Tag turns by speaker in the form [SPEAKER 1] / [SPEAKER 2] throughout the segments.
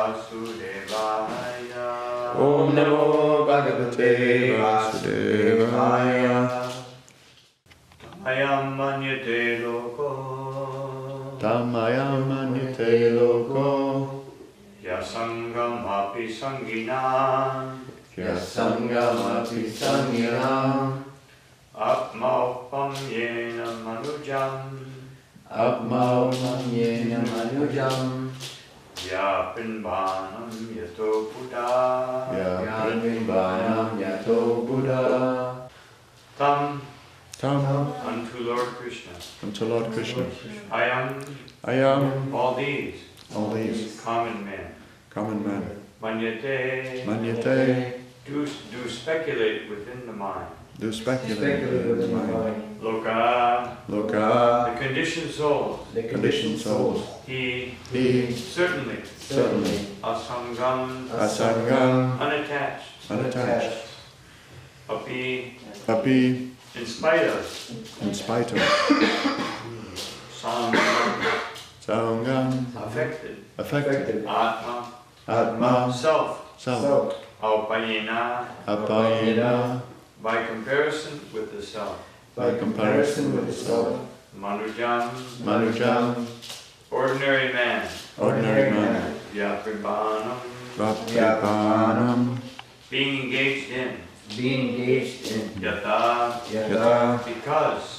[SPEAKER 1] Vasudevaya.
[SPEAKER 2] Om Namo Bhagavate Vasudevaya.
[SPEAKER 1] Ayam manyate loko.
[SPEAKER 2] Tamayam manyate loko.
[SPEAKER 1] Yasangam api sangina.
[SPEAKER 2] Yasangam api sangina.
[SPEAKER 1] Apmaupam yena manujam.
[SPEAKER 2] Apmaupam yena manujam.
[SPEAKER 1] Yapinvanam yato Buddha.
[SPEAKER 2] Yapinvanam yato Buddha.
[SPEAKER 1] Tam
[SPEAKER 2] Tam
[SPEAKER 1] unto Lord Krishna.
[SPEAKER 2] unto Lord Krishna.
[SPEAKER 1] I
[SPEAKER 2] am
[SPEAKER 1] all these common men.
[SPEAKER 2] Manyate.
[SPEAKER 1] Do speculate within the mind.
[SPEAKER 2] Do speculate within the mind.
[SPEAKER 1] Loka.
[SPEAKER 2] Loka.
[SPEAKER 1] The conditioned souls. He. Certainly. Asangam. Unattached. Api. In spite of. Sangam. Affected. Atma. Self. Apayena. By comparison with the self. Manujam. Ordinary man. Yapribanam. Being engaged in. Yata. Because.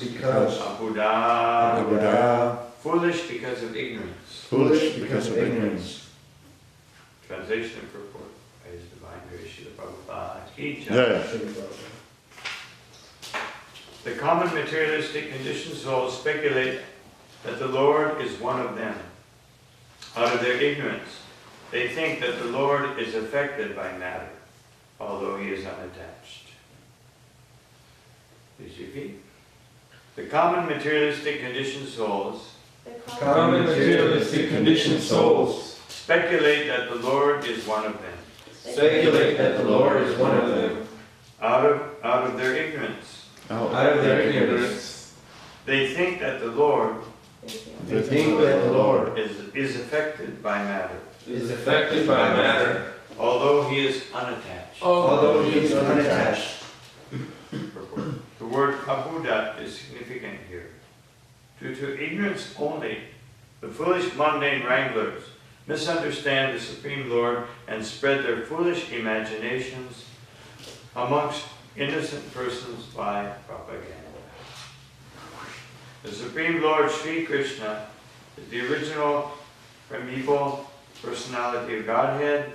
[SPEAKER 1] Abuddha. Foolish because of ignorance. Translation and purport by His Divine Grace, Srila Prabhupada Ki Jai. The common materialistic conditioned souls speculate that the Lord is one of them. Out of their ignorance, they think that the Lord is affected by matter, although He is unattached. Please repeat. The common materialistic conditioned souls speculate that the Lord is one of them. Out of their ignorance. They think that the Lord is affected by matter. Although He is unattached. The word Abuddha is significant here. Due to ignorance only, the foolish mundane wranglers misunderstand the Supreme Lord and spread their foolish imaginations amongst innocent persons by propaganda. The Supreme Lord Sri Krishna is the original primeval personality of Godhead,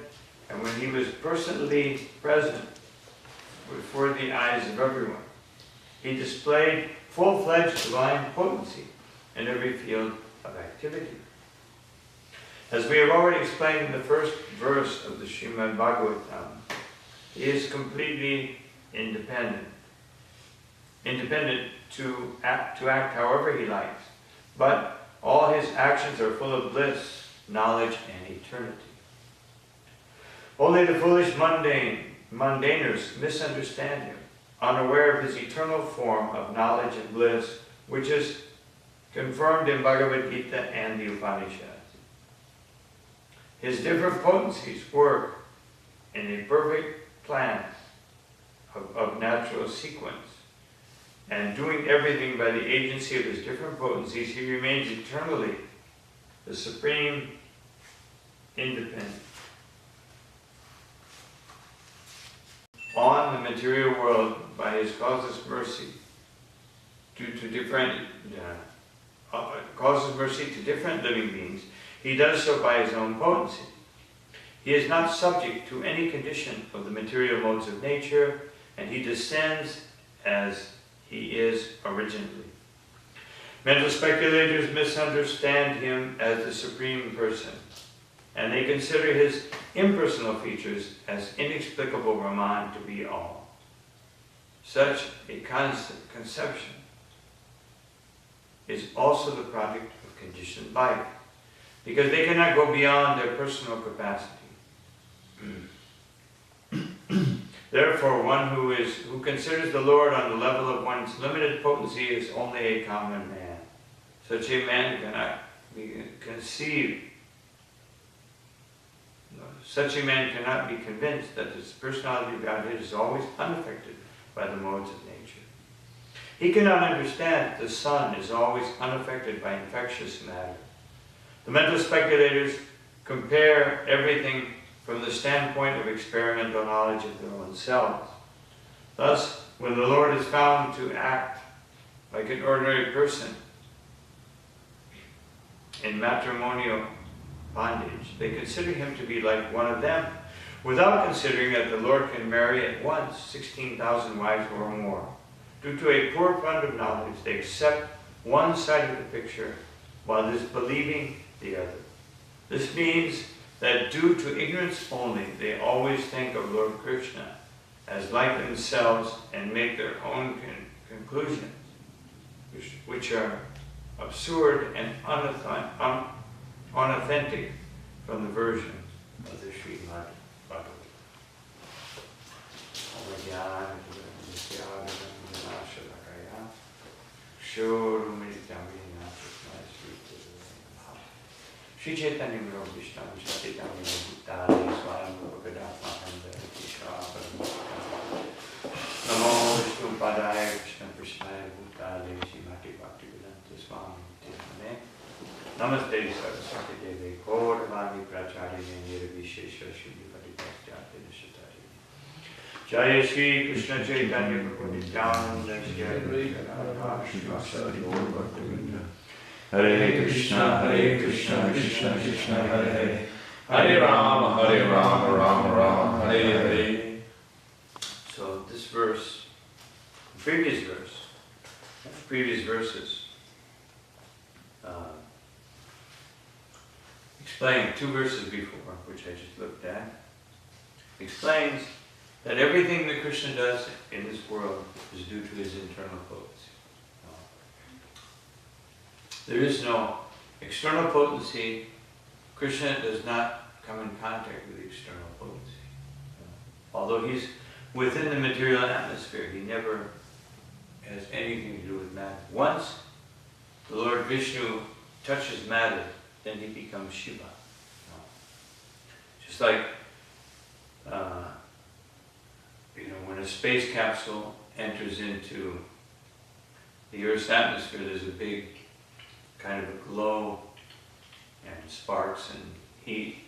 [SPEAKER 1] and when He was personally present before the eyes of everyone, He displayed full-fledged divine potency in every field of activity. As we have already explained in the first verse of the Srimad Bhagavatam, He is completely independent to act however He likes, but all His actions are full of bliss, knowledge, and eternity. Only the foolish mundaners misunderstand Him, unaware of His eternal form of knowledge and bliss, which is confirmed in Bhagavad Gita and the Upanishads. His different potencies work in a perfect plan of natural sequence, and doing everything by the agency of His different potencies, He remains eternally the supreme independent. On the material world, by His causeless mercy, causes mercy to different living beings, He does so by His own potency. He is not subject to any condition of the material modes of nature, and He descends as He is originally. Mental speculators misunderstand Him as the Supreme Person, and they consider His impersonal features as inexplicable Brahman to be all. Such a conception is also the product of conditioned life, because they cannot go beyond their personal capacity. Therefore, one who considers the Lord on the level of one's limited potency is only a common man. Such a man cannot conceive Such a man cannot be convinced that his personality of Godhead is always unaffected by the modes of nature. He cannot understand that the sun is always unaffected by infectious matter. The mental speculators compare everything from the standpoint of experimental knowledge of their own selves. Thus, when the Lord is found to act like an ordinary person in matrimonial bondage, they consider him to be like one of them, without considering that the Lord can marry at once 16,000 wives or more. Due to a poor fund of knowledge, they accept one side of the picture while disbelieving the other. This means that due to ignorance only, they always think of Lord Krishna as like themselves and make their own conclusions, which are absurd and unauthentic from the version of the Srimad Bhagavatam. Shri Chaitanya Prabhu Vishnu Chaitanya Bhutali Swami Bhagavatam Namo Vishnu Padaya Krishna Krishnaya Bhutali Srimati Bhaktivedanta Swami Tirmane Namaste Saraswati Devi Gaurvani Pracharya Nirvishesha Shri Patipatya Nishatari Jaya Shri Krishna Chaitanya Prabhu Nityananda Shri Radha Shri Bhaktivedanta
[SPEAKER 3] Hare Krishna, Krishna Krishna, Hare Hare, Hare Rama, Rama Rama, Hare Hare.
[SPEAKER 1] So this verse, previous verses, explain 2 verses before, which I just looked at, explains that everything that Krishna does in this world is due to his internal potency. There is no external potency. Krishna does not come in contact with the external potency. Although he's within the material atmosphere, he never has anything to do with matter. Once the Lord Vishnu touches matter, then he becomes Shiva. Just like, when a space capsule enters into the Earth's atmosphere, there's a big kind of a glow and sparks and heat.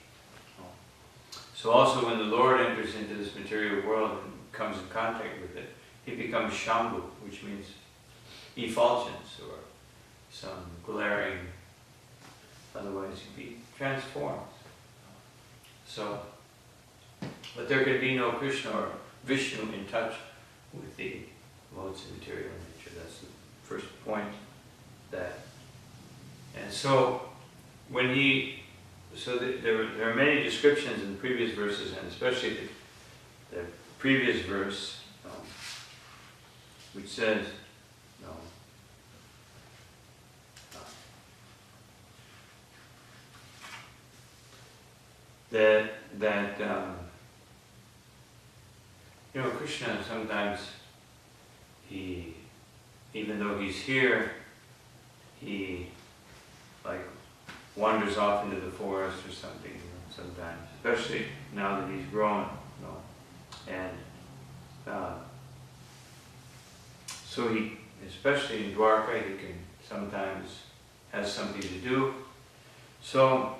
[SPEAKER 1] So also when the Lord enters into this material world and comes in contact with it, he becomes Shambhu, which means effulgence or some glaring, otherwise he'd be transformed. So, but there can be no Krishna or Vishnu in touch with the modes of material nature. That's the first point. And so, there are many descriptions in the previous verses, and especially the previous verse, which says, Krishna sometimes, even though he's here, he wanders off into the forest or something, sometimes, especially now that he's grown, and so he, especially in Dwarka, he can sometimes has something to do. So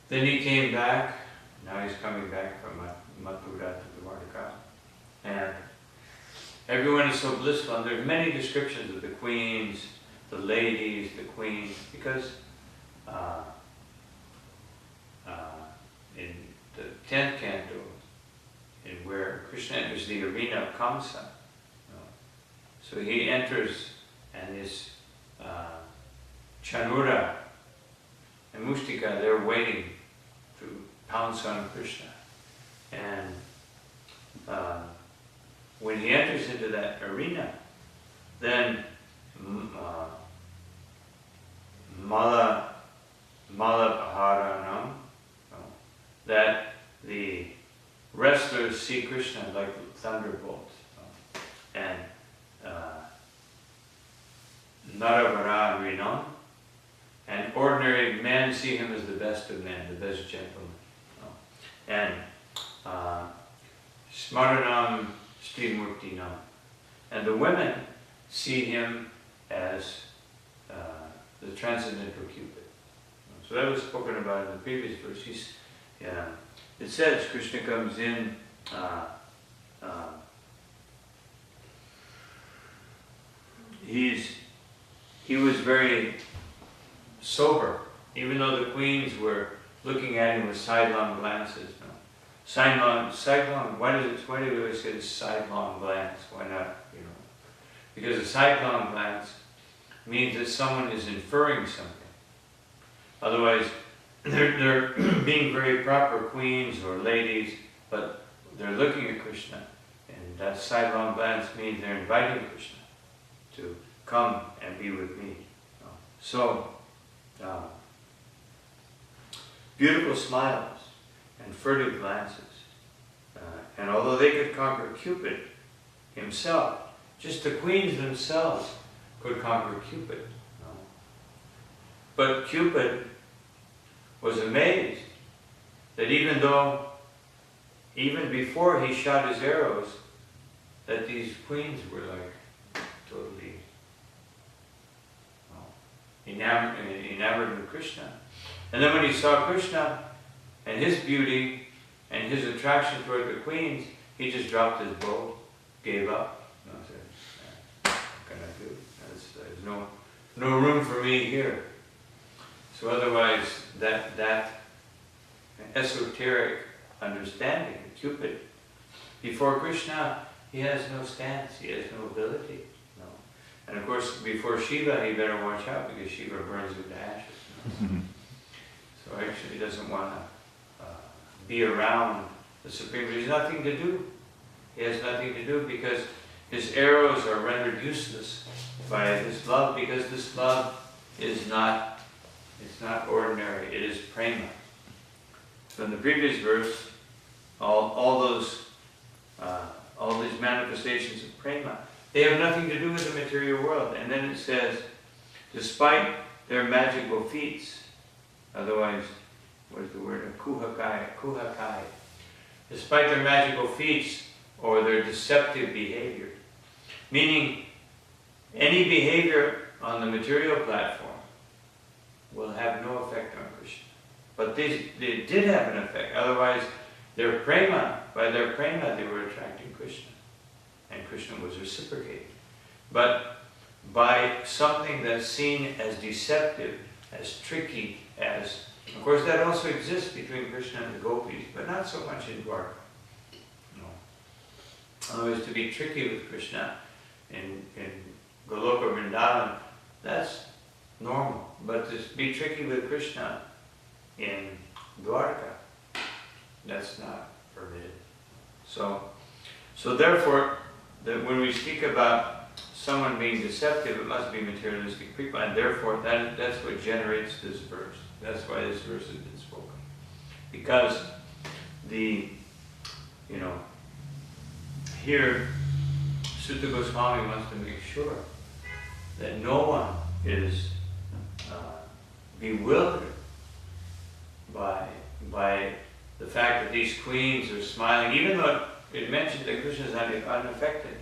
[SPEAKER 1] then he came back. Now he's coming back from Mathura to Dwarka, and everyone is so blissful. And there's many descriptions of the queens, the ladies, the queens, because in the 10th canto, where Krishna enters the arena of Kamsa, so he enters, and this Chanura and Mustika, they're waiting to pounce on Krishna. And when he enters into that arena, then Malapaharanam, that the wrestlers see Krishna like thunderbolts, and Naravaranam, and ordinary men see him as the best of men, the best gentleman. Smaranam Srimurtinam. And the women see him as the transcendental Cupid. So that was spoken about in the previous verse. It says Krishna comes in, he was very sober, even though the queens were looking at him with sidelong glances. No? Sidelong, why do we always say sidelong glance? Why not, Because a sidelong glance means that someone is inferring something. Otherwise, they're being very proper queens or ladies, but they're looking at Krishna. And that sidelong glance means they're inviting Krishna to come and be with me. So, beautiful smiles and furtive glances. And although they could conquer Cupid himself, just the queens themselves could conquer Cupid. But Cupid was amazed that even before he shot his arrows, that these queens were like totally enamored with Krishna. And then when he saw Krishna and his beauty and his attraction toward the queens, he just dropped his bow, gave up. And said, what can I do? There's no room for me here. So otherwise, that esoteric understanding of Cupid, before Krishna, he has no stance, he has no ability. No. And of course, before Shiva, he better watch out because Shiva burns him to ashes. So actually, he doesn't want to be around the Supreme. There's nothing to do. He has nothing to do because his arrows are rendered useless by this love, because this love is not ordinary, it is prema. So in the previous verse, all these manifestations of prema, they have nothing to do with the material world. And then it says, despite their magical feats, otherwise, what is the word? Kuhakai. Despite their magical feats or their deceptive behavior. Meaning, any behavior on the material platform will have no effect on Krishna. But they did have an effect. Otherwise, by their prema, they were attracting Krishna. And Krishna was reciprocating. But by something that's seen as deceptive, as tricky, of course that also exists between Krishna and the gopis, but not so much in Dwarka. No. Otherwise, to be tricky with Krishna in Goloka Vrindavan, that's normal. But to be tricky with Krishna in Dwarka, that's not permitted. So therefore, when we speak about someone being deceptive, it must be materialistic people, and therefore that's what generates this verse. That's why this verse has been spoken. Because here, Sutta Goswami wants to make sure that no one is bewildered by the fact that these queens are smiling, even though it mentions that Krishna is unaffected.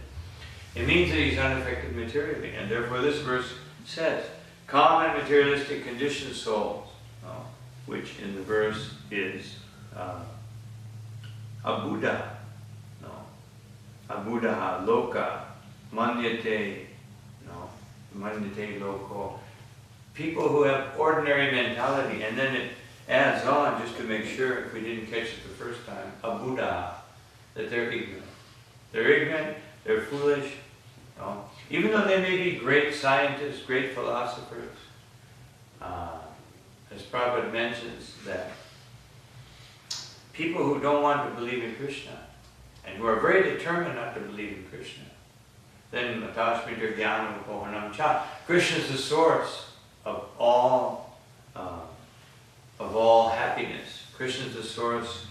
[SPEAKER 1] It means that he's unaffected materially, and therefore this verse says, calm and materialistic conditioned souls, which in the verse is abuddha, abuddha, loka, manyate, manyate loko. People who have ordinary mentality, and then it adds on, just to make sure, if we didn't catch it the first time, abuddha, that they're ignorant. They're ignorant, they're foolish, even though they may be great scientists, great philosophers. As Prabhupada mentions, that people who don't want to believe in Krishna, and who are very determined not to believe in Krishna, then Matashmita Jnana Upohanam Cha. Krishna is the source of all happiness. Krishna is the source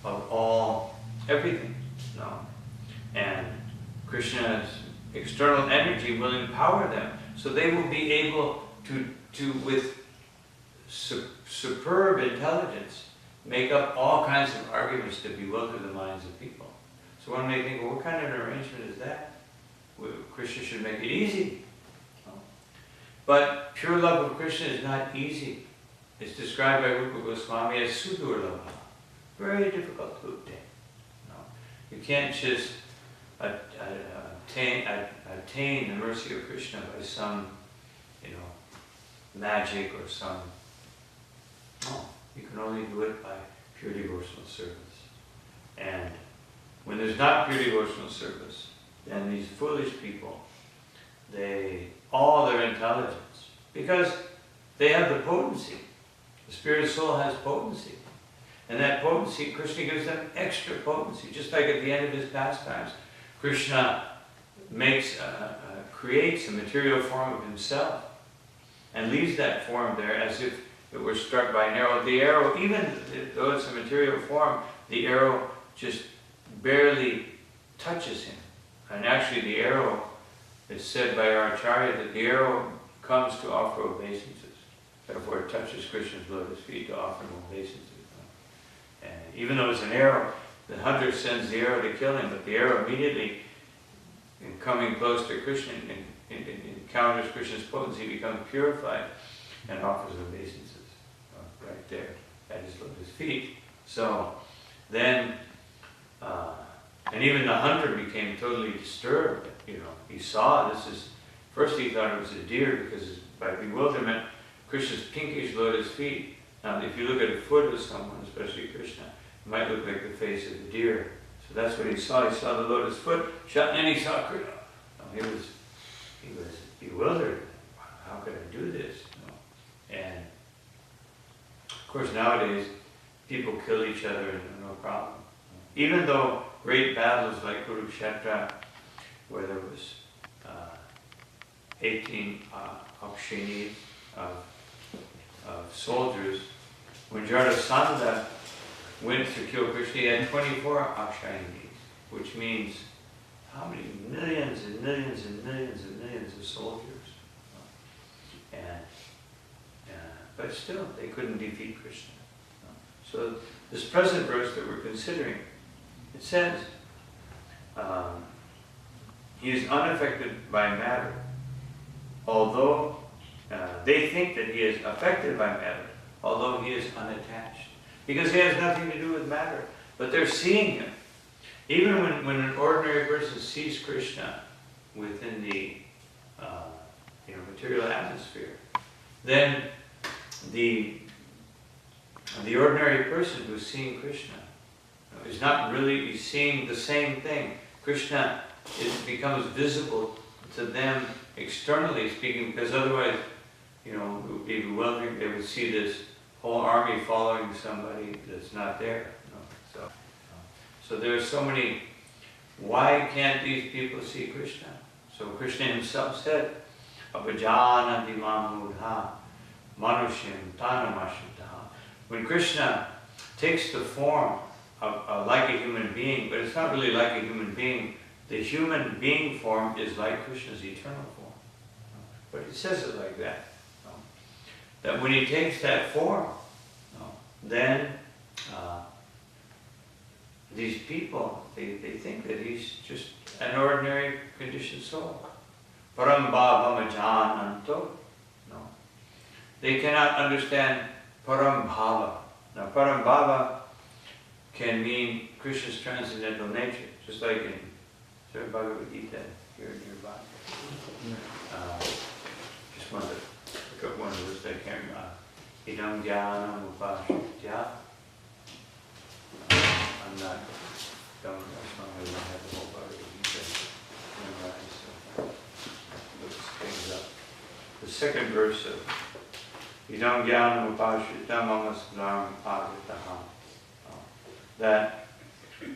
[SPEAKER 1] of all everything. And Krishna's external energy will empower them, so they will be able to with superb intelligence, make up all kinds of arguments to bewilder the minds of people. So one may think, well, what kind of an arrangement is that? Well, Krishna should make it easy. No. But pure love of Krishna is not easy. It's described by Rupa Goswami as sudurlabha. Very difficult to obtain. No. You can't just attain the mercy of Krishna by some, magic or some. No, you can only do it by pure devotional service. And when there's not pure devotional service, then these foolish people, all their intelligence, because they have the potency. The spirit soul has potency. And that potency, Krishna gives them extra potency. Just like at the end of his pastimes, Krishna creates a material form of himself and leaves that form there as if it were struck by an arrow. The arrow, even though it's a material form, the arrow just barely touches him. And actually the arrow, it's said by our Acharya that the arrow comes to offer obeisances. Therefore it touches Krishna's lotus feet to offer him obeisances. And even though it's an arrow, the hunter sends the arrow to kill him, but the arrow immediately, in coming close to Krishna, encounters Krishna's potency, becomes purified and offers obeisances right there at his lotus feet. So then, and even the hunter became totally disturbed. He saw first he thought it was a deer because by bewilderment, Krishna's pinkish lotus feet. Now, if you look at a foot of someone, especially Krishna, it might look like the face of a deer. So that's what he saw. He saw the lotus foot, and then he saw Krishna. He was bewildered. How could I do this? And of course, nowadays people kill each other and no problem. Even though great battles like Kurukshetra, where there was 18 akshinis of soldiers, when Jarasandha went to kill Krishna, he had 24 akshinis, which means how many millions and millions and millions and millions of soldiers. But still, they couldn't defeat Krishna. So this present verse that we're considering, it says, he is unaffected by matter, although they think that he is affected by matter, although he is unattached. Because he has nothing to do with matter, but they're seeing him. Even when an ordinary person sees Krishna within the material atmosphere, then the ordinary person who's seeing Krishna is not really seeing the same thing. Krishna becomes visible to them externally speaking, because otherwise, it would be bewildering. They would see this whole army following somebody that's not there. So there are so many. Why can't these people see Krishna? So Krishna himself said, "Abhajanati mamudha manushim tanamashitaha." When Krishna takes the form of like a human being, but it's not really like a human being. The human being form is like Krishna's eternal form. But he says it like that. That when he takes that form, then these people, they think that he's just an ordinary conditioned soul. Param bhava majananto. No. They cannot understand param bhava. Now param bhava can mean Krishna's transcendental nature, just like in Srimad Bhagavad Gita here nearby. Just wanted to look up one of those, I can't remember. Idam jnanam upashitya. I'm not dumb enough, I don't have the whole Bhagavad Gita memorized, so look things up. The second verse of Idam jnanam upashitya mamasudam agataha. That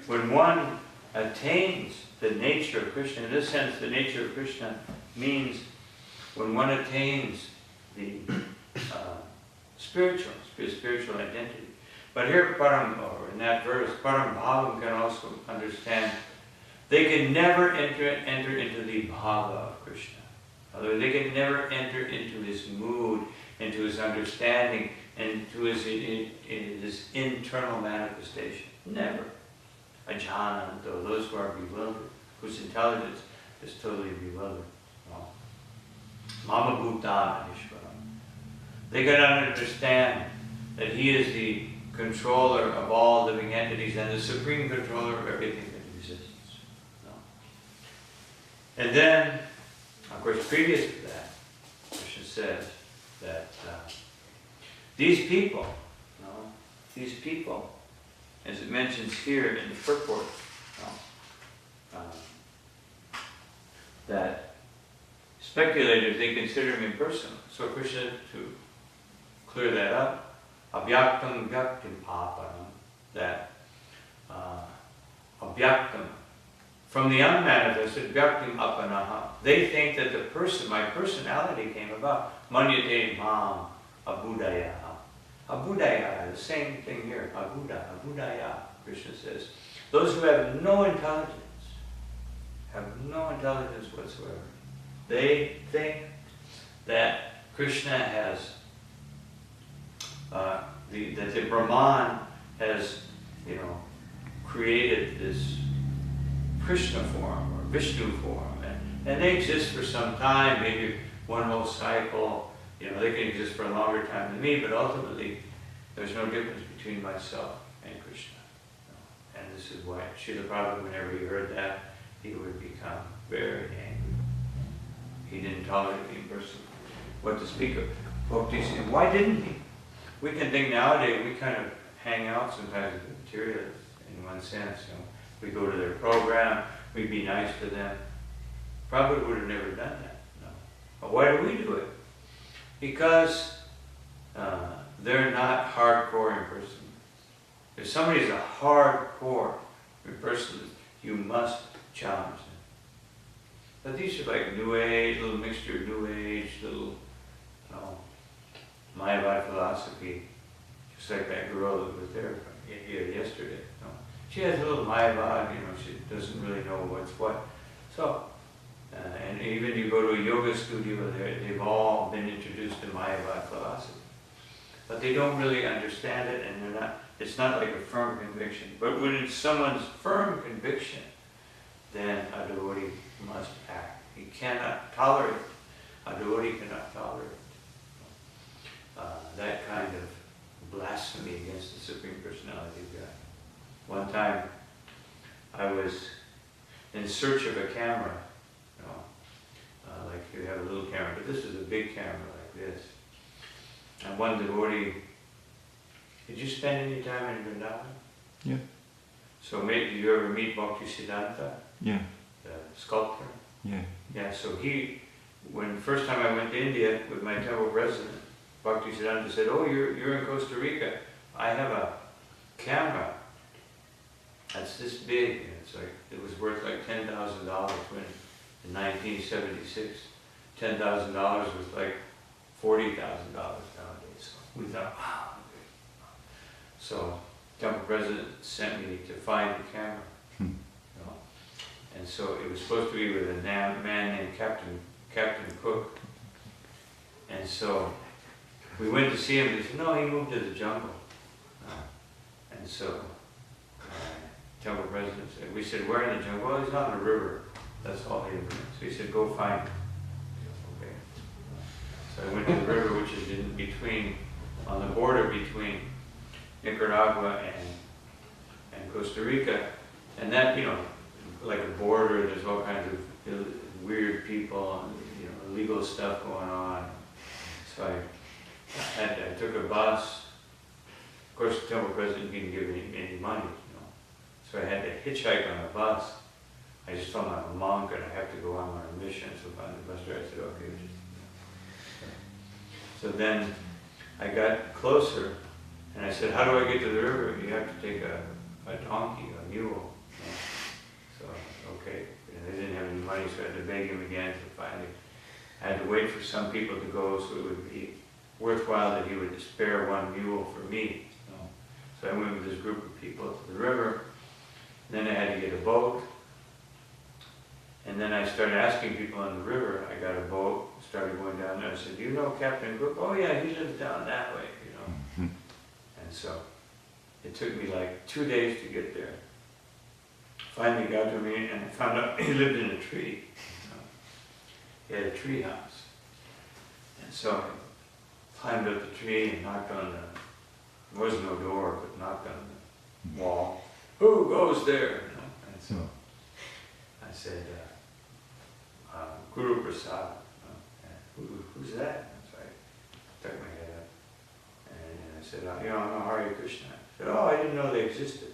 [SPEAKER 1] when one attains the nature of Krishna, in this sense the nature of Krishna means when one attains the spiritual identity. But here, or in that verse, param bhavam can also understand they can never enter into the bhava of Krishna. Otherwise, they can never enter into his mood, into his understanding, into his internal manifestation. Never. ajananto, those who are bewildered, whose intelligence is totally bewildered. Well, Mama Bhutana Ishvaram. They cannot understand that he is the controller of all living entities and the supreme controller of everything that exists. No. And then, of course, previous to that, Krishna says that these people, as it mentions here in the purport, that speculators, they consider him impersonal. So Krishna, to clear that up, abhyaktam vyaktim papanam, that abhyaktam, from the unmanifested, vyaktim apanaha, they think that the person, my personality came about. Manyate mam abudaya. Abudaya, the same thing here, abudaya, Krishna says. Those who have no intelligence whatsoever. They think that Krishna has, that the Brahman has, created this Krishna form or Vishnu form, and they exist for some time, maybe one whole cycle. They can exist for a longer time than me, but ultimately there's no difference between myself and Krishna. And this is why Srila Prabhupada, whenever he heard that, he would become very angry. He didn't tolerate the impersonal. What to speak of Bhakti? Why didn't he? We can think nowadays, we kind of hang out sometimes with the materialists in one sense. We go to their program, we be nice to them. Prabhupada would have never done that. No. But why do we do it? Because they're not hardcore impersonalists. If somebody is a hardcore impersonalist, you must challenge them. But these are like New Age, little mixture of New Age, little Mayavad philosophy, just like that girl that was there here yesterday. She has a little Mayavad, she doesn't really know what's what. So, and even you go to a yoga studio, they've all been introduced to Mayavad philosophy. But they don't really understand it, and it's not like a firm conviction. But when it's someone's firm conviction, then a devotee must act. He cannot tolerate it. A devotee cannot tolerate that kind of blasphemy against the Supreme Personality of God. One time, I was in search of a camera, like you have a little camera, but this is a big camera like this. And one devotee, did you spend any time in Vrindavan?
[SPEAKER 2] Yeah.
[SPEAKER 1] So did you ever meet Bhakti Siddhanta?
[SPEAKER 2] Yeah.
[SPEAKER 1] The sculptor?
[SPEAKER 2] Yeah.
[SPEAKER 1] Yeah, so when the first time I went to India with my temple president, Bhakti Siddhanta said, "Oh, you're in Costa Rica. I have a camera that's this big." And it was worth like $10,000 when in 1976, $10,000 was like $40,000 nowadays. So we thought, wow. So temple president sent me to find the camera. And so it was supposed to be with a man named Captain Cook. And so we went to see him. He said, "No, he moved to the jungle." And so temple president said, we said, "Where in the jungle?" "Well, he's not in the river. That's all he knew." So he said, "Go find him." Okay. So I went to the river, which is in between, on the border between Nicaragua and Costa Rica. And that, like a border, there's all kinds of weird people and illegal stuff going on. So I took a bus. Of course, the temple president didn't give me any money, so I had to hitchhike on a bus. I just told him I'm a monk and I have to go on my mission. So on the bus driver, I said, "Okay." So then I got closer and I said, "How do I get to the river?" "You have to take a donkey, a mule." So, okay. They didn't have any money, so I had to beg him again. So finally, I had to wait for some people to go so it would be worthwhile that he would spare one mule for me. So I went with this group of people to the river. Then I had to get a boat. And then I started asking people on the river. I got a boat, started going down there. I said, "Do you know Captain Cook?" "Oh yeah, he lives down that way, And so it took me like 2 days to get there. finally got to me, and I found out he lived in a tree. He had a tree house. And so I climbed up the tree and knocked on there was no door, but knocked on the wall. Who goes there? And so I said, Guru Prasad. Who's that? And so I stuck my head up. And I said, I'm Hare Krishna. I said, oh, I didn't know they existed,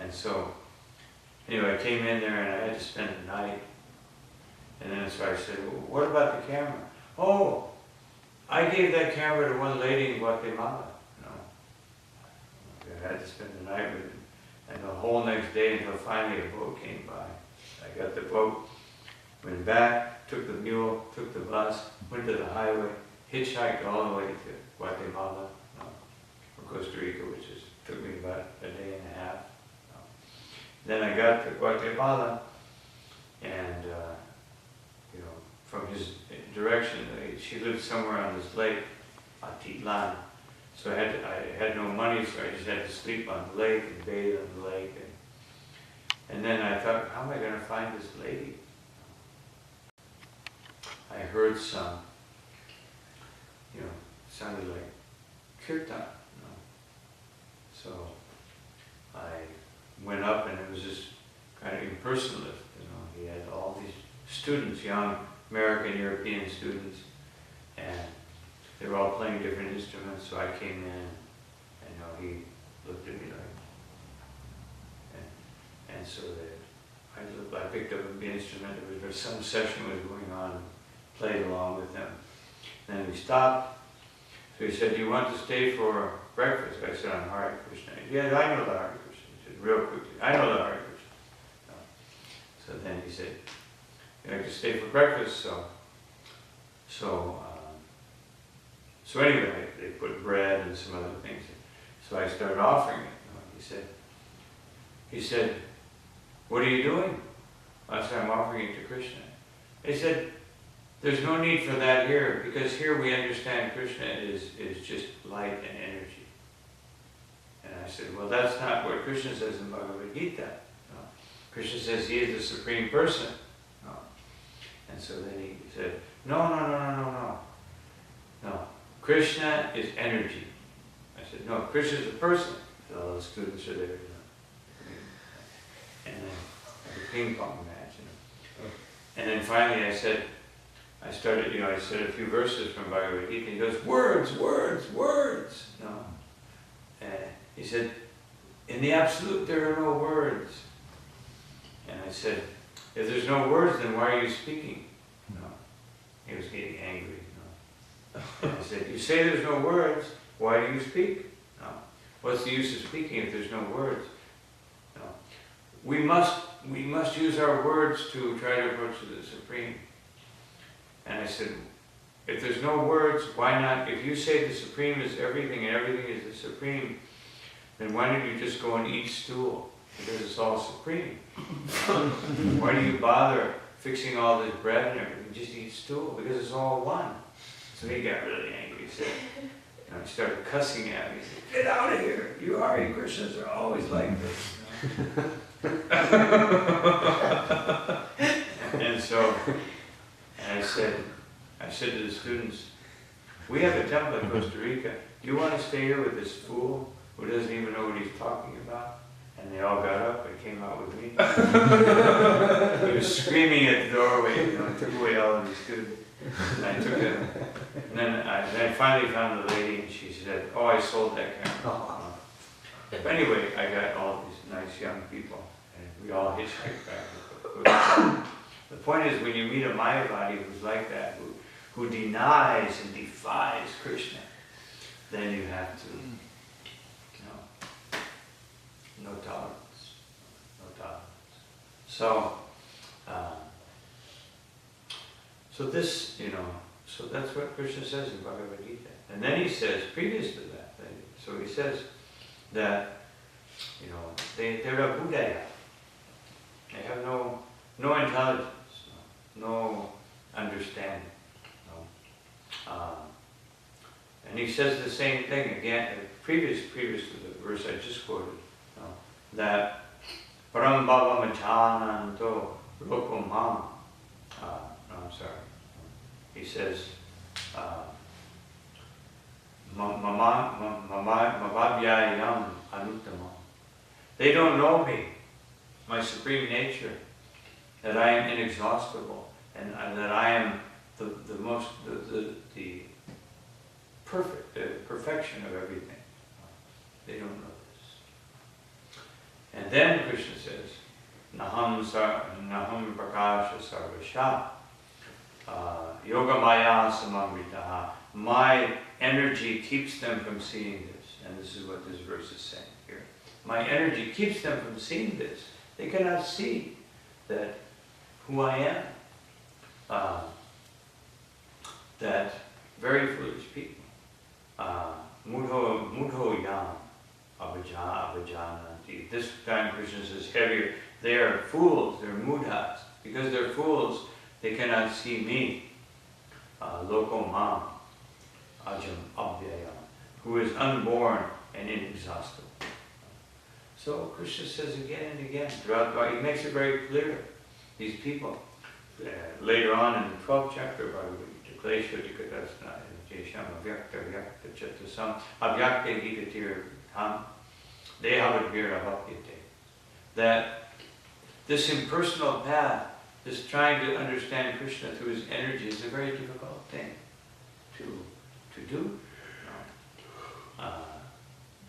[SPEAKER 1] And so, anyway, I came in there and I had to spend the night. And then so I said, well, what about the camera? Oh, I gave that camera to one lady in Guatemala. I had to spend the night with him. And the whole next day until finally a boat came by. I got the boat, went back, took the mule, took the bus, went to the highway, hitchhiked all the way to Guatemala, or Costa Rica, took me about a day and a half. Then I got to Guatemala, and from his direction, she lived somewhere on this lake, Atitlan. So I had no money, so I just had to sleep on the lake and bathe on the lake. And then I thought, how am I going to find this lady? I heard some, sounded like kirtan. So I went up, and it was just kind of impersonalist. He had all these students, young American, European students, and they were all playing different instruments. So I came in, and he looked at me like, and so I picked up the instrument. Some session was going on, played along with them. And then we stopped. So he said, do you want to stay for breakfast? I said, I'm Hare Krishna. Yeah, I know the Hare Krishna. He said, real quickly, I know the Hare Krishna. So then he said, you like to stay for breakfast? So anyway, they put bread and some other things. So I started offering it. He said, what are you doing? I said, I'm offering it to Krishna. He said, there's no need for that here, because here we understand Krishna is just light and energy. And I said, well, that's not what Krishna says in Bhagavad Gita. No. Krishna says he is the Supreme Person. No. And so then he said, no. Krishna is energy. I said, no, Krishna is a person. So all the students are there. And then like a ping pong match. And then finally I said a few verses from Bhagavad Gita. He goes, words. No. And he said, in the absolute there are no words. And I said, if there's no words, then why are you speaking? No. He was getting angry. No. And I said, you say there's no words, why do you speak? No. What's the use of speaking if there's no words? No. We must use our words to try to approach the Supreme. And I said, if there's no words, why not? If you say the Supreme is everything and everything is the Supreme, then why don't you just go and eat stool? Because it's all supreme. Why do you bother fixing all this bread and everything? Just eat stool, because it's all one. So he got really angry. He said, he started cussing at me. He said, get out of here. You Hare Krishnas are always like this. And so I said to the students, we have a temple in Costa Rica. Do you want to stay here with this fool who doesn't even know what he's talking about? And they all got up and came out with me. He was screaming at the doorway, took away all of his students. And I took it. And then I finally found the lady, and she said, oh, I sold that camera. But anyway, I got all these nice young people, and we all hitchhiked back. The point is, when you meet a Mayavadi who's like that, who denies and defies Krishna, then you have to, no tolerance. So this, so that's what Krishna says in Bhagavad Gita. And then he says, previous to that, so he says that, they're a Buddhaya. They have no intelligence, no understanding. And he says the same thing again, previous to the verse I just quoted, that Param Bhava Machananto Lokomam. No, I'm sorry. He says, Mavavyayam Anuttamam. They don't know me, my supreme nature, that I am inexhaustible, and that I am the perfection of everything. They don't know this. And then Krishna says, Naham Prakasha Sarvasha Yoga Maya Samamritaha. My energy keeps them from seeing this. And this is what this verse is saying here. My energy keeps them from seeing this. They cannot see that who I am. That very foolish people. Mudho yam avajananti. This time Krishna says heavier. They are fools, they're mudhas. Because they're fools, they cannot see me. Loko mam ajam abhyayam. Who is unborn and inexhaustible. So Krishna says again and again, throughout the Bhagavad, he makes it very clear. These people, later on in the 12th chapter of Bhagavad Gita, that this impersonal path, this trying to understand Krishna through his energy is a very difficult thing to do.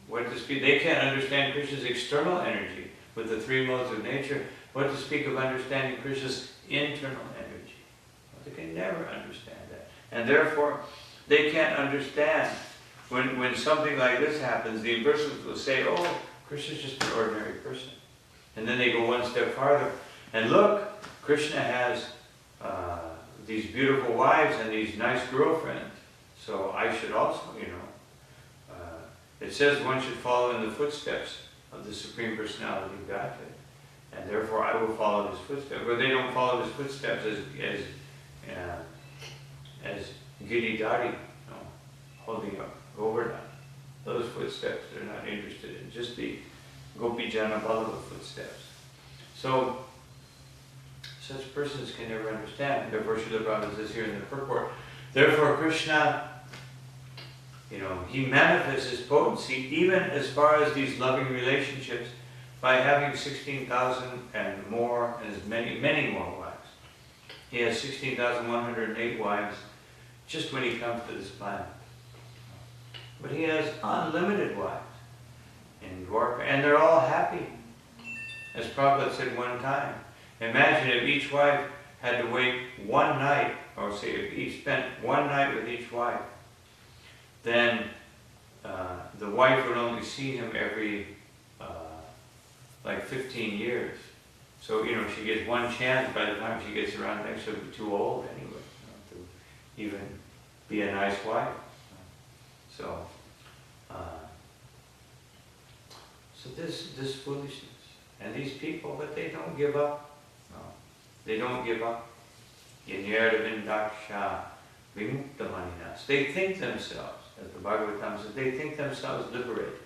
[SPEAKER 1] What to speak? They can't understand Krishna's external energy with the three modes of nature. What to speak of understanding Krishna's internal energy? They can never understand that. And therefore, they can't understand when something like this happens. The impersonalists will say, oh, Krishna's just an ordinary person. And then they go one step farther. And look, Krishna has these beautiful wives and these nice girlfriends. So I should also, it says one should follow in the footsteps of the Supreme Personality of Godhead. And therefore I will follow his footsteps. But they don't follow his footsteps as Giridhari, holding up Govardhan. Those footsteps they're not interested in, just the Gopi Jana Ballabha footsteps. So such persons can never understand. Therefore Srila Prabhupada says here in the purport, therefore Krishna, he manifests his potency even as far as these loving relationships by having 16,000 and more, and as many more wives. He has 16,108 wives just when he comes to this planet. But he has unlimited wives in Dwarka, and they're all happy. As Prabhupada said one time, imagine if each wife had to wait one night, or say if he spent one night with each wife, then the wife would only see him every 15 years. So, she gets one chance. By the time she gets around next, she'll be too old anyway to even be a nice wife. So this foolishness. And these people, but they don't give up. No, they don't give up. Yanirdavindaksha vimuktamaninas. They think themselves, as the Bhagavatam says, they think themselves liberated.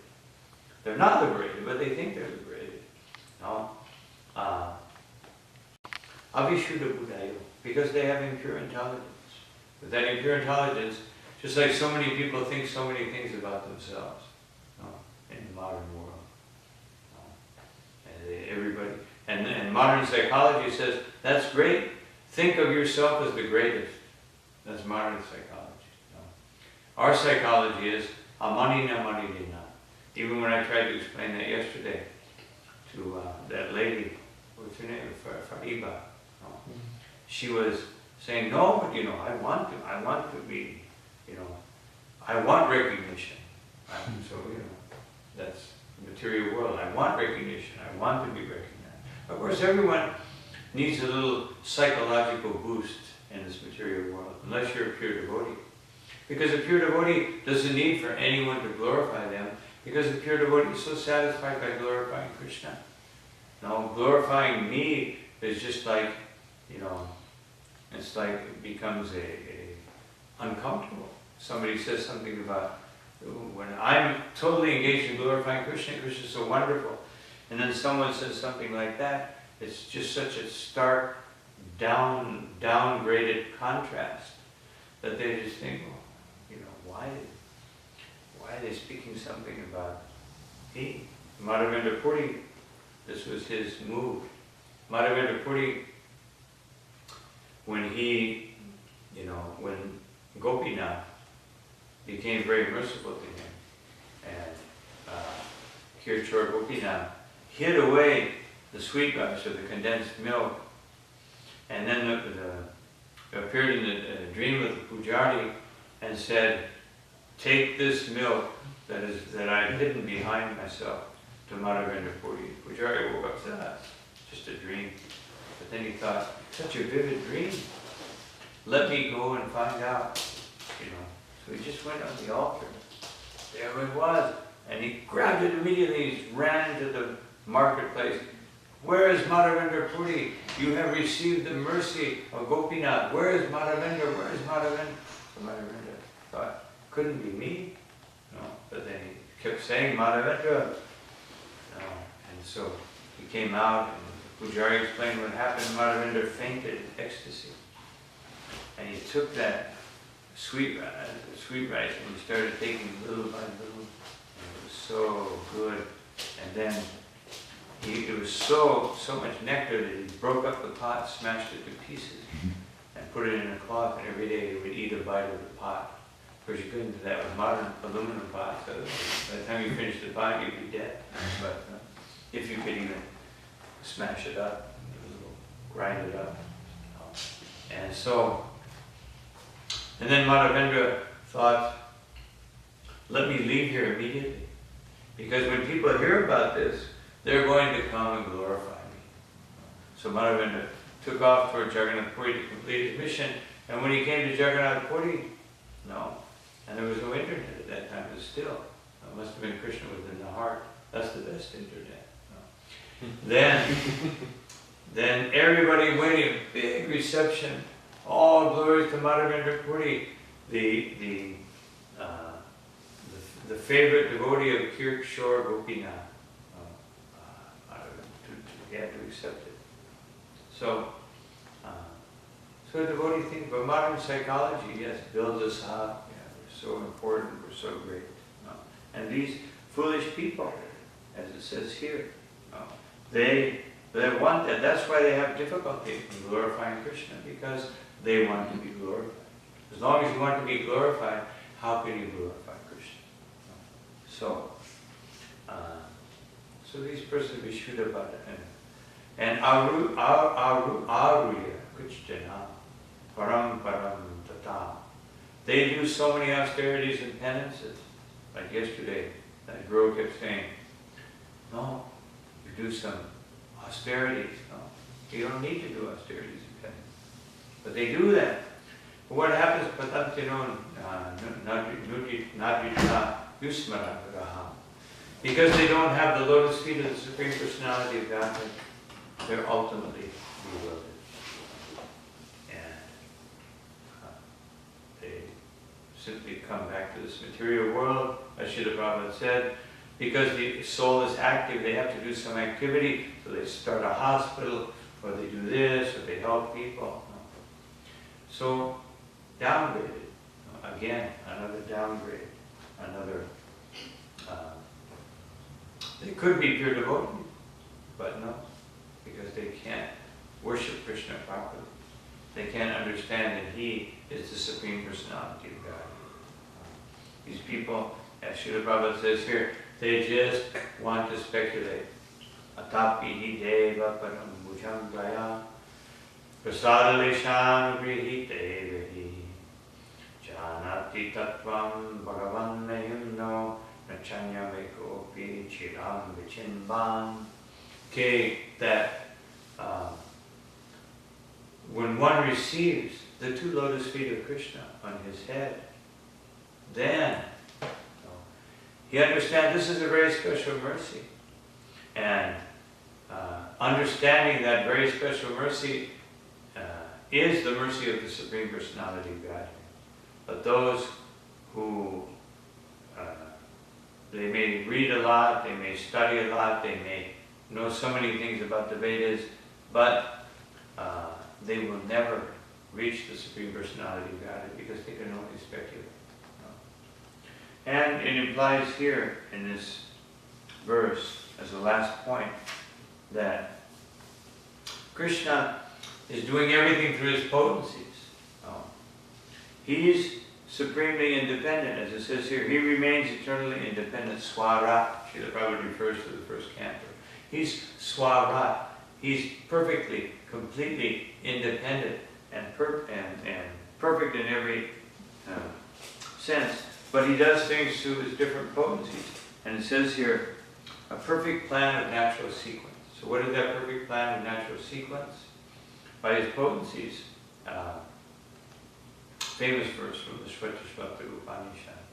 [SPEAKER 1] They're not liberated, but they think they're liberated. No. Avishuddha buddhayo, because they have impure intelligence. With that impure intelligence, just like so many people think so many things about themselves, in the modern world. And modern psychology says, that's great. Think of yourself as the greatest. That's modern psychology. Our psychology is amanina maninina. Even when I tried to explain that yesterday to that lady, what's her name? Fariba. She was saying, no, but I want to be, I want recognition. So, that's the material world. I want recognition. I want to be recognized. Of course, everyone needs a little psychological boost in this material world, unless you're a pure devotee. Because a pure devotee doesn't need for anyone to glorify them, because a pure devotee is so satisfied by glorifying Krishna. Now, glorifying me is just like, it's like it becomes uncomfortable. Somebody says something about, when I'm totally engaged in glorifying Krishna, Krishna is so wonderful. And then someone says something like that, it's just such a stark, downgraded contrast that they just think, well, you know, why are they speaking something about me? Madhavendra Puri, this was his move. Madhavendra Puri, when he, you know, when Gopinath became very merciful to him, and Kirchor Gopinath hid away the sweet rice or the condensed milk, and then appeared in the dream of the Pujari and said, take this milk that I've hidden behind myself to Madhavendra Puri. Pujari woke up and said, that's just a dream. But then he thought, such a vivid dream. Let me go and find out, you know. So he just went on the altar. There it was. And he grabbed it immediately. He ran into the marketplace. Where is Madhavendra Puri? You have received the mercy of Gopinath. Where is Madhavendra? Where is Madhavendra? So Madhavendra thought, couldn't be me. No. But then he kept saying Madhavendra. No. And so he came out, and the Pujari explained what happened. Madhavendra fainted in ecstasy. And he took that sweet rice and he started taking little by little. And it was so good. And then it was so much nectar that he broke up the pot, smashed it to pieces, and put it in a cloth, and every day he would eat a bite of the pot. Of course, you couldn't do that with modern aluminum pots, so by the time you finished the pot, you'd be dead. But if you could even smash it up, grind it up. And then Madhavendra thought, let me leave here immediately. Because when people hear about this, they're going to come and glorify me. So Madhavendra took off toward Jagannath Puri to complete his mission. And when he came to Jagannath Puri, no. And there was no internet at that time, but still. It must have been Krishna within the heart. That's the best internet. No. Then everybody waiting, big reception. All glories to Madhavendra Puri, the favorite devotee of Kirchor Gopinath. He had to accept it. So the devotee thinks, but modern psychology, yes, builds us up. Yeah, we're so important, we're so great. And these foolish people, as it says here, they want that. That's why they have difficulty in glorifying Krishna, because they want to be glorified. As long as you want to be glorified, how can you glorify Krishna? So these persons Vishuddhabhata and Aruya Kuchjana Param Tata. They do so many austerities and penances. Like yesterday, that girl kept saying, no, you do some austerities. No, you don't need to do austerities and penances. But they do that. But what happens? Patantino Nadvita Yusmaragaham. Because they don't have the lotus feet of the Supreme Personality of Godhead, they're ultimately bewildered. And they simply come back to this material world, as Srila Prabhupada said. Because the soul is active, they have to do some activity, so they start a hospital, or they do this, or they help people. So, downgraded. Again, another downgrade. Another... they could be pure devotees, but no, because they can't worship Krishna properly. They can't understand that He is the Supreme Personality of God. These people, as Srila Prabhupada says here, they just want to speculate. Atapi deva param bhujam gaya prasad leshan grihite vehi janati tattvam bhagavan nayumno nachanya mekopi chiram vichinban. Okay, that when one receives the two lotus feet of Krishna on his head, then he understands this is a very special mercy. And understanding that very special mercy is the mercy of the Supreme Personality of Godhead. But those who, they may read a lot, they may study a lot, they may know so many things about the Vedas, but they will never reach the Supreme Personality of Godhead because they can only speculate. And it implies here in this verse, as the last point, that Krishna is doing everything through his potencies. He's supremely independent, as it says here. He remains eternally independent. Swarat, Srila Prabhupada refers to the first canto. He's Swarat. He's perfectly, completely independent and perfect in every sense. But he does things through his different potencies. And it says here, a perfect plan of natural sequence. So what is that perfect plan of natural sequence? By his potencies, famous verse from the Shvetashvatara Upanishad,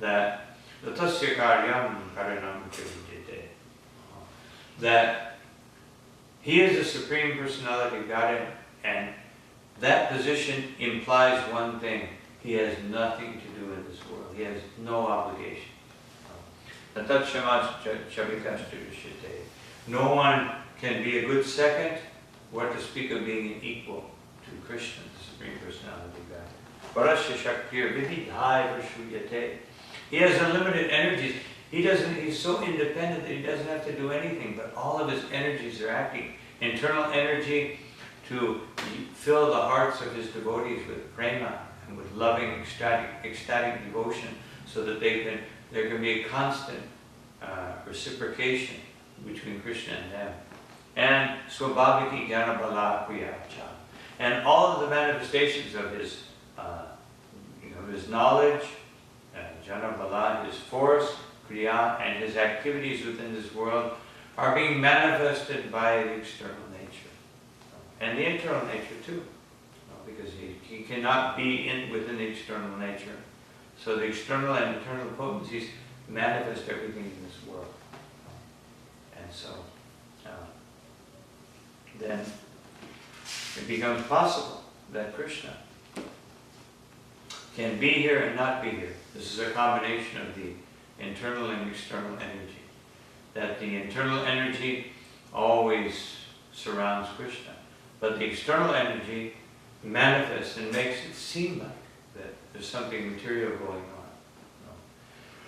[SPEAKER 1] that Latasya karyam karanam kavijite, that he is the Supreme Personality of Godhead, and that position implies one thing: he has nothing to do in this world. He has no obligation. No one can be a good second, what to speak of being an equal to Krishna, the Supreme Personality of Godhead. He has unlimited energies. He's so independent that he doesn't have to do anything, but all of his energies are acting. Internal energy to fill the hearts of his devotees with prema and with loving, ecstatic devotion, so that there can be a constant reciprocation between Krishna and them. And swabhaviti jnana bala kriyacha. And all of the manifestations of his his knowledge, jnana bala, his force, kriya, and his activities within this world are being manifested by the external nature. And the internal nature too. Because he cannot be within the external nature. So the external and internal potencies manifest everything in this world. And so then it becomes possible that Krishna can be here and not be here. This is a combination of the internal and external energy. That the internal energy always surrounds Krishna, but the external energy manifests and makes it seem like that there's something material going on.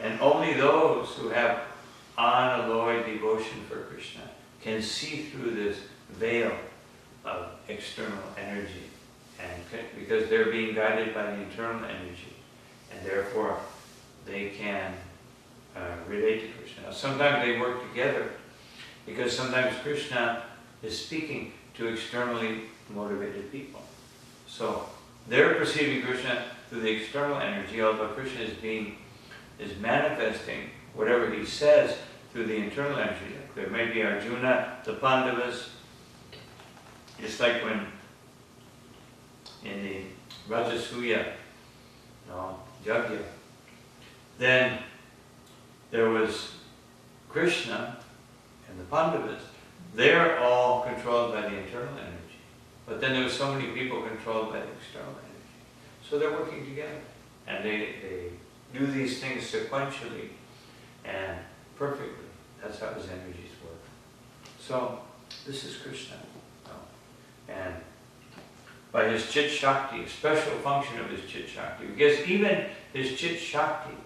[SPEAKER 1] And only those who have unalloyed devotion for Krishna can see through this veil of external energy, and because they're being guided by the internal energy, and therefore they can relate to Krishna. Now, sometimes they work together, because sometimes Krishna is speaking to externally motivated people. So they're perceiving Krishna through the external energy, although Krishna is manifesting whatever he says through the internal energy. There may be Arjuna, the Pandavas, just like when in the Rajasuya Yajna, then there was Krishna and the Pandavas. They're all controlled by the internal energy. But then there were so many people controlled by the external energy. So they're working together. And they do these things sequentially and perfectly. That's how his energies work. So this is Krishna. And by his Chit Shakti, a special function of his Chit Shakti, because even his Chit Shakti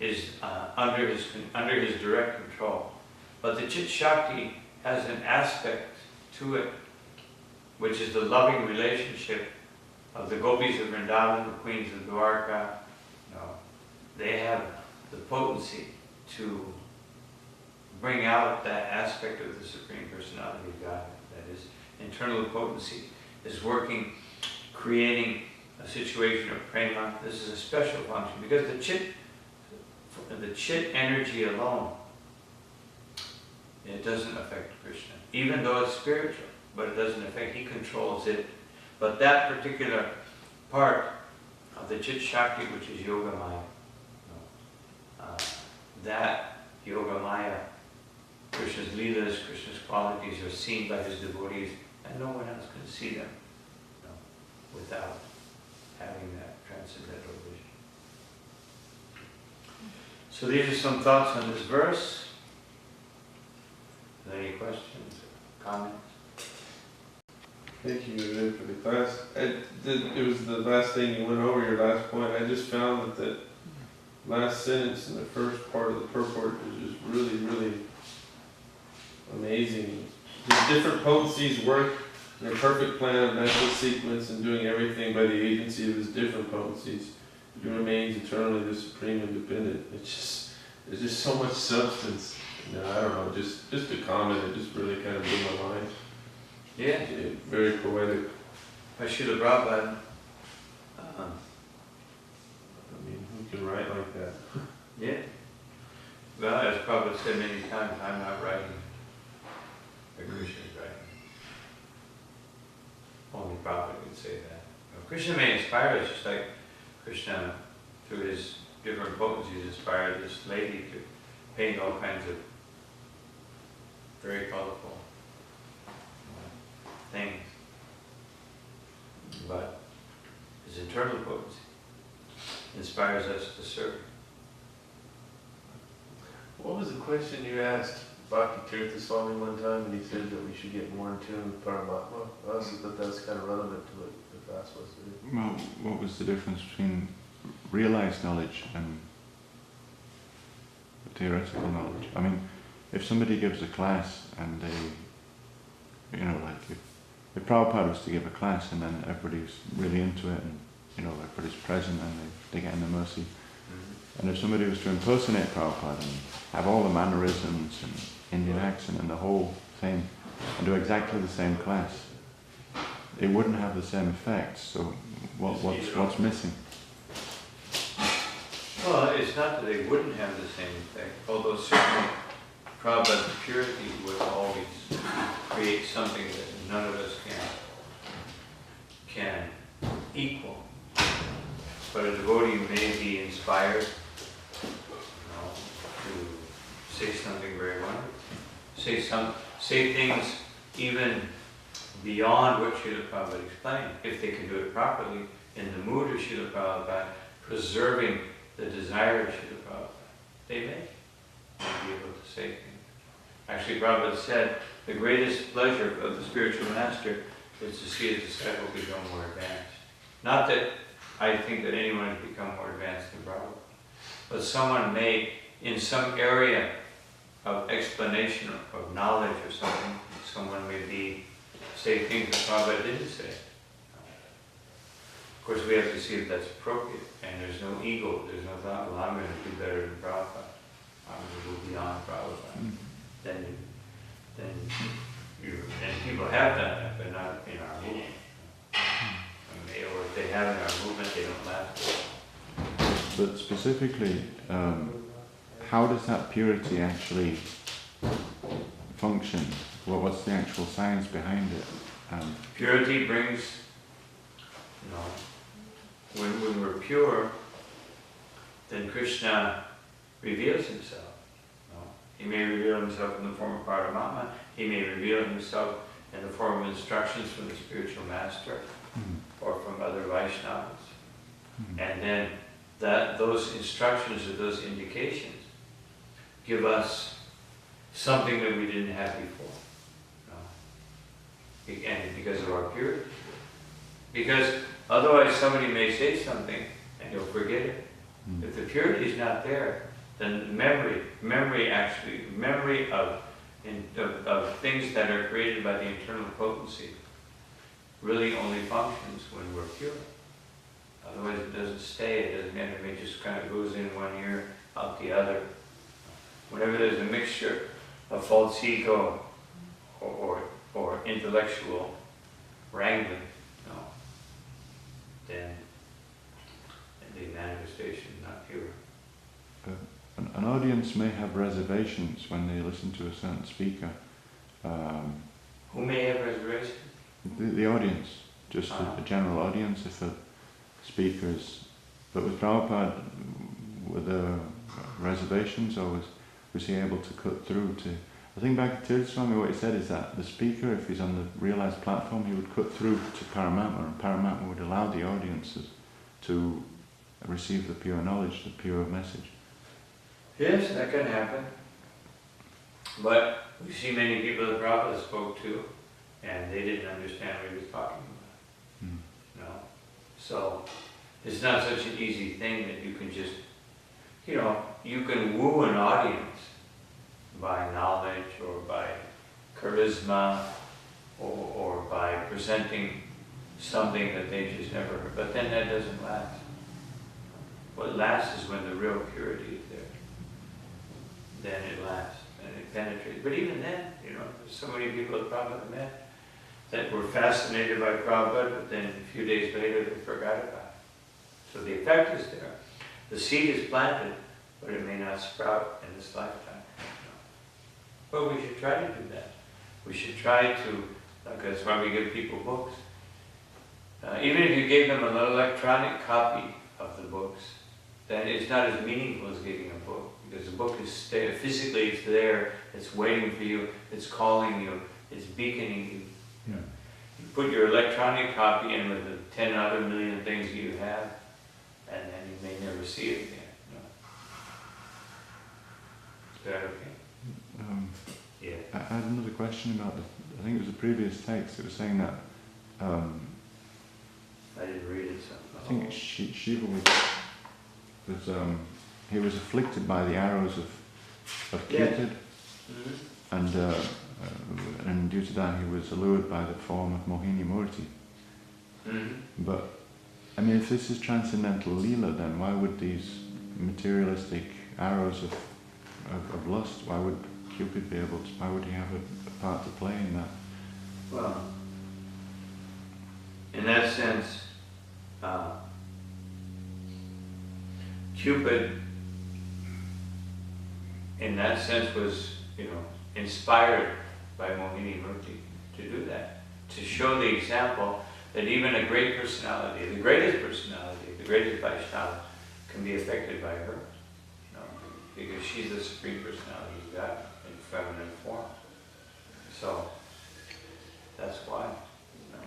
[SPEAKER 1] is under his direct control. But the Chit Shakti has an aspect to it, which is the loving relationship of the gopis of Vrindavan, the queens of Dwarka. They have the potency to bring out that aspect of the Supreme Personality of God. That is, internal potency is working, creating a situation of prema. This is a special function, because the chit energy alone, it doesn't affect Krishna, even though it's spiritual, but it doesn't affect, he controls it. But that particular part of the Chit Shakti, which is Yoga Maya, that Yoga Maya, Krishna's leelas, Krishna's qualities are seen by his devotees, and no one else can see them without having that transcendental vision. So these are some thoughts on this verse. The any questions, comments?
[SPEAKER 3] Thank you again for the class. It was the last thing you went over, your last point. I just found that that last sentence in the first part of the purport is just really, really amazing. The different potencies work in a perfect plan of mental sequence and doing everything by the agency of his different potencies. He remains eternally the supreme independent. There's just so much substance. I don't know, just a comment, it just really kind of blew my mind.
[SPEAKER 1] Yeah.
[SPEAKER 3] Very poetic.
[SPEAKER 1] I should have brought that.
[SPEAKER 3] I mean, who can write like that?
[SPEAKER 1] Yeah. Well, as Prabhupada said many times, I'm not writing. Krishna's writing. Only Prabhupada can say that. Well, Krishna may inspire us, just like Krishna, through his different potencies, inspired this lady to paint all kinds of very colorful things. But his internal potency inspires us to serve.
[SPEAKER 4] What was the question you asked Bhakti Tirtha Swami one time, and he said that we should get more in tune with Paramatma? I also thought that was kind of relevant to what the class was doing.
[SPEAKER 2] Well, what was the difference between realized knowledge and theoretical knowledge? I mean, if somebody gives a class and they, like if Prabhupada was to give a class and then everybody's really into it and, everybody's present and they get in the mercy. And if somebody was to impersonate Prabhupada and have all the mannerisms and Indian accent and the whole thing and do exactly the same class, it wouldn't have the same effect. So what's missing?
[SPEAKER 1] Well, it's not that they wouldn't have the same effect, although certainly Prabhupada's purity would always create something that none of us can equal. But a devotee may be inspired to say something very wonderful. Say things even beyond what Srila Prabhupada explained, if they can do it properly, in the mood of Srila Prabhupada, preserving the desire of Srila Prabhupada. They may be able to say things. Actually, Prabhupada said, the greatest pleasure of the spiritual master is to see his disciple become more advanced. Not that I think that anyone has become more advanced than Prabhupada, but someone may, in some area of explanation or of knowledge or something, someone may say things that Prabhupada didn't say. Of course, we have to see if that's appropriate, and there's no ego, there's no thought, well, I'm going to do better than Prabhupada. I'm going to go beyond Prabhupada. And people have done that, but not in our movement. Or if they have in our movement, they don't last.
[SPEAKER 2] But specifically, how does that purity actually function? What's the actual science behind it?
[SPEAKER 1] Purity brings, when we're pure, then Krishna reveals himself. He may reveal himself in the form of Paramatma. He may reveal himself in the form of instructions from the spiritual master or from other Vaishnavas. And then those instructions or those indications give us something that we didn't have before. And because of our purity. Because otherwise somebody may say something and you'll forget it. If the purity is not there, then memory of things that are created by the internal potency really only functions when we're pure. Otherwise it doesn't stay, it doesn't enter, it just kind of goes in one ear, out the other. Whenever there's a mixture of false ego or intellectual wrangling, then the manifestation is not pure.
[SPEAKER 2] An audience may have reservations when they listen to a certain speaker.
[SPEAKER 1] Who may have reservations?
[SPEAKER 2] The audience, just a general audience, if a speaker is... But with Prabhupada, were there reservations, or was he able to cut through to... I think back to Swami, what he said is that the speaker, if he's on the realized platform, he would cut through to Paramatma, and Paramatma would allow the audiences to receive the pure knowledge, the pure message.
[SPEAKER 1] Yes, that can happen. But We see many people that Prabhupada spoke to, and they didn't understand what he was talking about.
[SPEAKER 2] Mm.
[SPEAKER 1] You know? So, it's not such an easy thing that you can just, you know, you can woo an audience by knowledge or by charisma or by presenting something that they just never heard. But then that doesn't last. What lasts is when the real purity is there. Then it lasts and it penetrates. But even then, you know, there's so many people that Prabhupada met that were fascinated by Prabhupada, but then a few days later they forgot about it. So the effect is there. The seed is planted, but it may not sprout in this lifetime. But we should try to do that. We should try to, like that's why we give people books. Even if you gave them an electronic copy of the books, then it's not as meaningful as getting a book, because the book is physically it's there, it's waiting for you, it's calling you, it's beaconing you.
[SPEAKER 2] Yeah.
[SPEAKER 1] You put your electronic copy in with the 10 other million things you have, and then you may never see it again. No. Is that okay? Yeah.
[SPEAKER 2] I had another question about I think it was the previous text. It was saying that
[SPEAKER 1] I didn't read it, so.
[SPEAKER 2] I think Shiva was he was afflicted by the arrows of Cupid,
[SPEAKER 1] Mhm.
[SPEAKER 2] and due to that he was allured by the form of Mohini Murti.
[SPEAKER 1] Mhm.
[SPEAKER 2] But I mean, if this is transcendental Leela, then why would these materialistic arrows of lust, why would Cupid be able to, why would he have a part to play in that?
[SPEAKER 1] Well, in that sense, Cupid, in that sense, was, you know, inspired by Mohini Murti to do that, to show the example that even a great personality, the greatest Vaishnava, can be affected by her, you know, because she's the Supreme Personality of God in feminine form. So, that's why, you know.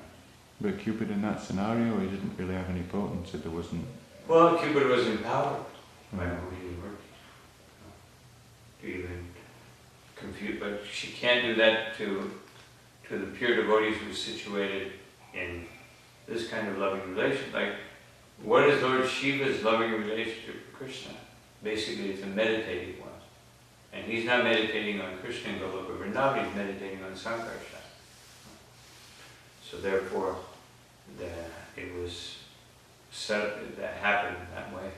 [SPEAKER 2] But Cupid in that scenario, he didn't really have any potency, there wasn't...
[SPEAKER 1] Well, Cupid was empowered by Mohini Murti to even confuse, but she can't do that to the pure devotees who are situated in this kind of loving relation. Like, what is Lord Shiva's loving relationship with Krishna? Basically, it's a meditative one. And he's not meditating on Krishna and Goloka Vrindavan, he's meditating on Sankarshan. So therefore, it was set, that happened that way.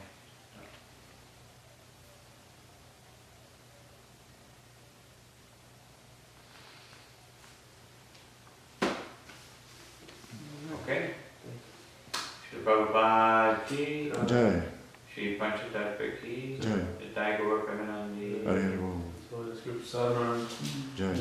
[SPEAKER 1] Okay? Shri Prabhupada ki,
[SPEAKER 2] Jai,
[SPEAKER 1] Shri Panchatattva ki,
[SPEAKER 2] Jai,
[SPEAKER 1] Jai Gaur Premanandi.
[SPEAKER 2] Hari Hari Bol,
[SPEAKER 4] So it's group Sadhana.
[SPEAKER 2] Jai.